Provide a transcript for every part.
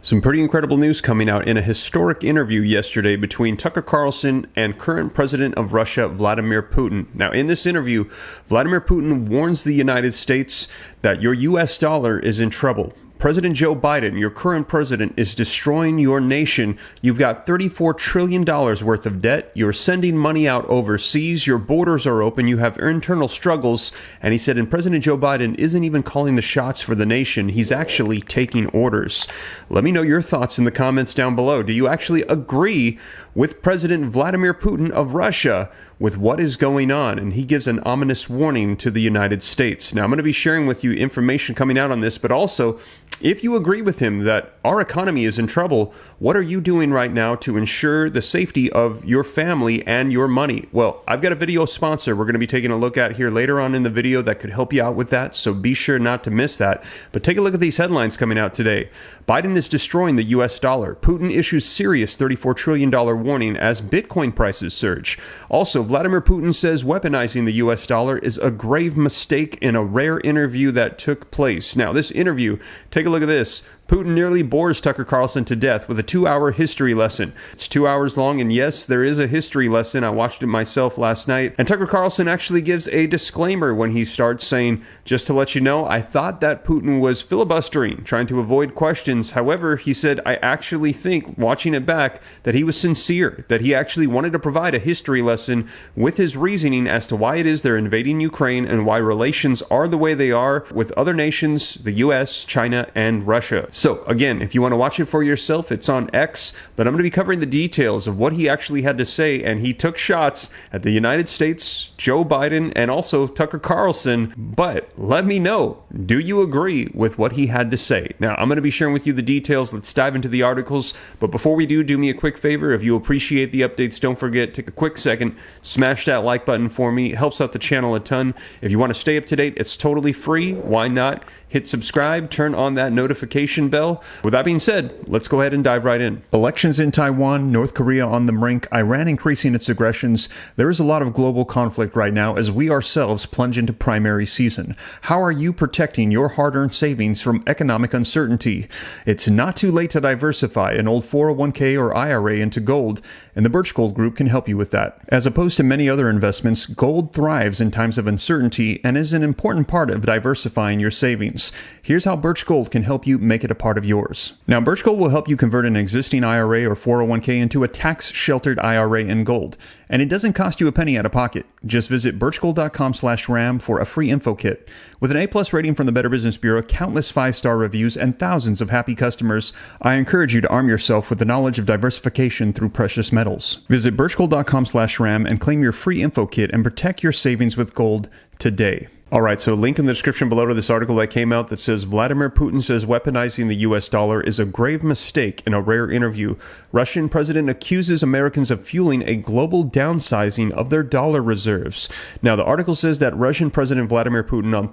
Some pretty incredible news coming out in a historic interview yesterday between Tucker Carlson and current president of Russia, Vladimir Putin. Now, in this interview, Vladimir Putin warns the United States that your U.S. dollar is in trouble. President Joe Biden, your current president, is destroying your nation. You've got $34 trillion worth of debt. You're sending money out overseas. Your borders are open. You have internal struggles. And he said, and President Joe Biden isn't even calling the shots for the nation. He's actually taking orders. Let me know your thoughts in the comments down below. Do you actually agree with President Vladimir Putin of Russia with what is going on? And he gives an ominous warning to the United States. Now, I'm going to be sharing with you information coming out on this, but also, if you agree with him that our economy is in trouble, what are you doing right now to ensure the safety of your family and your money? Well, I've got a video sponsor we're going to be taking a look at here later on in the video that could help you out with that, so be sure not to miss that. But take a look at these headlines coming out today. Biden is destroying the U.S. dollar. Putin issues serious $34 trillion warning as Bitcoin prices surge. Also, Vladimir Putin says weaponizing the U.S. dollar is a grave mistake in a rare interview that took place. Now, this interview, take a look at this. Putin nearly bores Tucker Carlson to death with a 2-hour history lesson. It's 2 hours long, and yes, there is a history lesson. I watched it myself last night. And Tucker Carlson actually gives a disclaimer when he starts saying, just to let you know, I thought that Putin was filibustering, trying to avoid questions. However, he said, I actually think, watching it back, that he was sincere, that he actually wanted to provide a history lesson with his reasoning as to why it is they're invading Ukraine and why relations are the way they are with other nations, the U.S., China, and Russia. So, again, if you want to watch it for yourself, it's on X, but I'm going to be covering the details of what he actually had to say, and he took shots at the United States, Joe Biden, and also Tucker Carlson. But let me know, do you agree with what he had to say? Now, I'm going to be sharing with you the details. Let's dive into the articles. But before we do me a quick favor. If you appreciate the updates, don't forget, take a quick second, smash that like button for me. It helps out the channel a ton. If you want to stay up to date, it's totally free. Why not? Hit subscribe, turn on that notification bell. With that being said, let's go ahead and dive right in. Elections in Taiwan, North Korea on the brink, Iran increasing its aggressions. There is a lot of global conflict right now as we ourselves plunge into primary season. How are you protecting your hard-earned savings from economic uncertainty? It's not too late to diversify an old 401k or IRA into gold, and the Birch Gold Group can help you with that. As opposed to many other investments, gold thrives in times of uncertainty and is an important part of diversifying your savings. Here's how Birch Gold can help you make it a part of yours. Now, Birch Gold will help you convert an existing IRA or 401k into a tax-sheltered IRA in gold. And it doesn't cost you a penny out of pocket. Just visit birchgold.com/ram for a free info kit. With an A+ rating from the Better Business Bureau, countless 5-star reviews, and thousands of happy customers, I encourage you to arm yourself with the knowledge of diversification through precious metals. Visit birchgold.com/ram and claim your free info kit and protect your savings with gold today. All right, so link in the description below to this article that came out that says Vladimir Putin says weaponizing the U.S. dollar is a grave mistake in a rare interview. Russian president accuses Americans of fueling a global downsizing of their dollar reserves. Now, the article says that Russian President Vladimir Putin on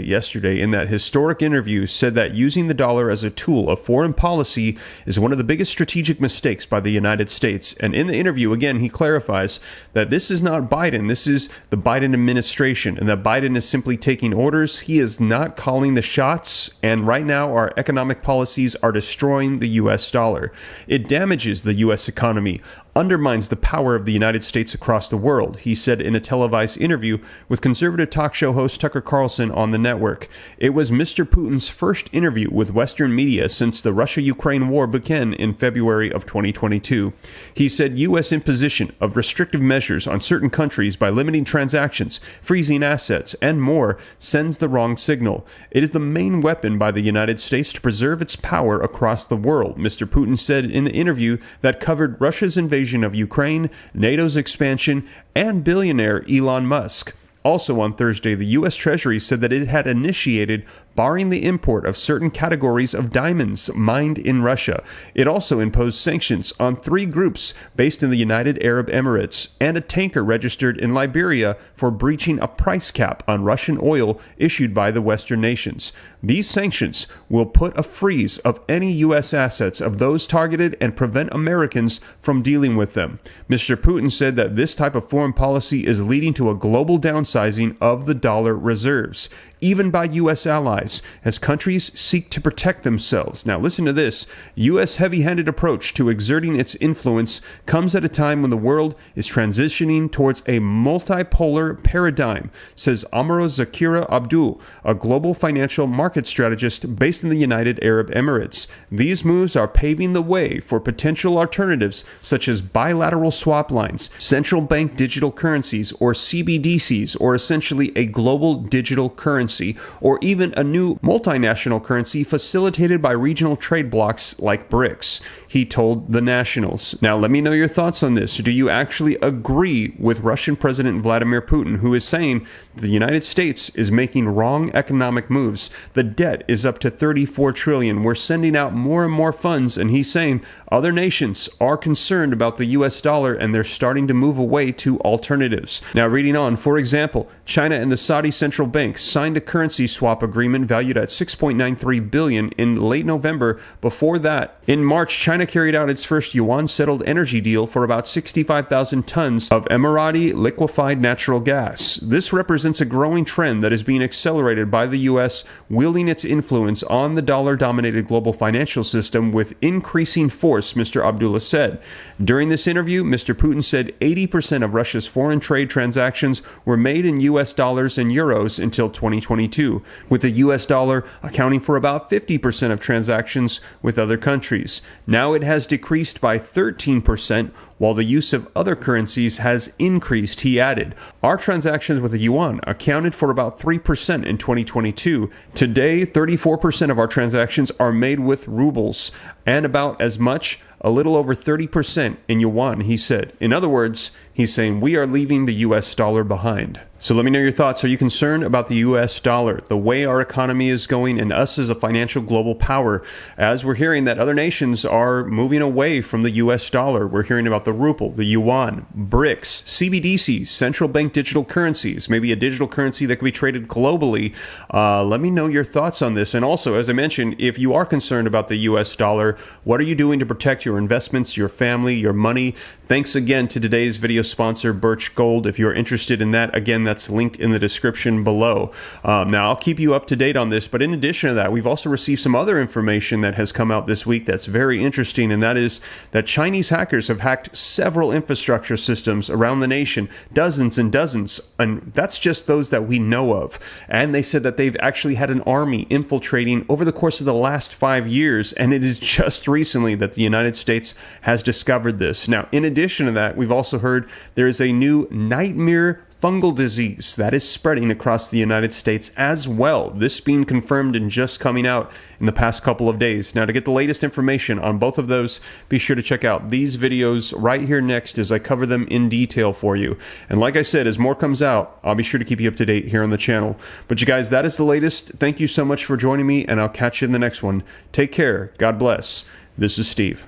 yesterday, in that historic interview, said that using the dollar as a tool of foreign policy is one of the biggest strategic mistakes by the United States. And in the interview, again, he clarifies that this is not Biden, this is the Biden administration, and that Biden is simply taking orders. He is not calling the shots, and right now our economic policies are destroying the U.S. dollar. It damages the U.S. economy, undermines the power of the United States across the world, he said in a televised interview with conservative talk show host Tucker Carlson on the network. It was Mr. Putin's first interview with Western media since the Russia-Ukraine war began in February of 2022. He said U.S. imposition of restrictive measures on certain countries by limiting transactions, freezing assets, and more sends the wrong signal. It is the main weapon by the United States to preserve its power across the world, Mr. Putin said in the interview that covered Russia's invasion of Ukraine, NATO's expansion, and billionaire Elon Musk. Also on Thursday, the U.S. Treasury said that it had initiated barring the import of certain categories of diamonds mined in Russia. It also imposed sanctions on 3 groups based in the United Arab Emirates and a tanker registered in Liberia for breaching a price cap on Russian oil issued by the Western nations. These sanctions will put a freeze of any U.S. assets of those targeted and prevent Americans from dealing with them. Mr. Putin said that this type of foreign policy is leading to a global downsizing of the dollar reserves. even by U.S. allies, as countries seek to protect themselves. Now listen to this. U.S. heavy-handed approach to exerting its influence comes at a time when the world is transitioning towards a multipolar paradigm, says Amro Zakira Abdul, a global financial market strategist based in the United Arab Emirates. These moves are paving the way for potential alternatives such as bilateral swap lines, central bank digital currencies or CBDCs, or essentially a global digital currency, or even a new multinational currency facilitated by regional trade blocs like BRICS, he told the Nationals. Now, let me know your thoughts on this. Do you actually agree with Russian President Vladimir Putin, who is saying the United States is making wrong economic moves? The debt is up to $34 trillion. We're sending out more and more funds, and he's saying other nations are concerned about the U.S. dollar, and they're starting to move away to alternatives. Now, reading on, for example, China and the Saudi Central Bank signed a currency swap agreement valued at $6.93 billion in late November. Before that, in March, China carried out its first yuan-settled energy deal for about 65,000 tons of Emirati liquefied natural gas. This represents a growing trend that is being accelerated by the U.S. wielding its influence on the dollar-dominated global financial system with increasing force, Mr. Abdullah said. During this interview, Mr. Putin said 80% of Russia's foreign trade transactions were made in U.S. dollars and euros until 2022, with the U.S. dollar accounting for about 50% of transactions with other countries. Now it has decreased by 13%, while the use of other currencies has increased, he added. Our transactions with the yuan accounted for about 3% in 2022. Today, 34% of our transactions are made with rubles, and about as much, a little over 30% in yuan, he said. In other words, he's saying we are leaving the U.S. dollar behind. So let me know your thoughts. Are you concerned about the U.S. dollar, the way our economy is going, and us as a financial global power? As we're hearing that other nations are moving away from the U.S. dollar. We're hearing about the ruble, the yuan, BRICS, CBDCs, central bank digital currencies, maybe a digital currency that could be traded globally. Let me know your thoughts on this. And also, as I mentioned, if you are concerned about the U.S. dollar, what are you doing to protect your investments, your family, your money? Thanks again to today's video sponsor, Birch Gold. If you're interested in that, again, that's linked in the description below. Now, I'll keep you up to date on this, but in addition to that, we've also received some other information that has come out this week that's very interesting, and that is that Chinese hackers have hacked several infrastructure systems around the nation, dozens and dozens, and that's just those that we know of. And they said that they've actually had an army infiltrating over the course of the last 5 years, and it is just recently that the United States has discovered this. Now, in addition to that, we've also heard there is a new nightmare fungal disease that is spreading across the United States as well. This being confirmed and just coming out in the past couple of days. Now, to get the latest information on both of those, be sure to check out these videos right here next as I cover them in detail for you. And like I said, as more comes out, I'll be sure to keep you up to date here on the channel. But you guys, that is the latest. Thank you so much for joining me, and I'll catch you in the next one. Take care. God bless. This is Steve.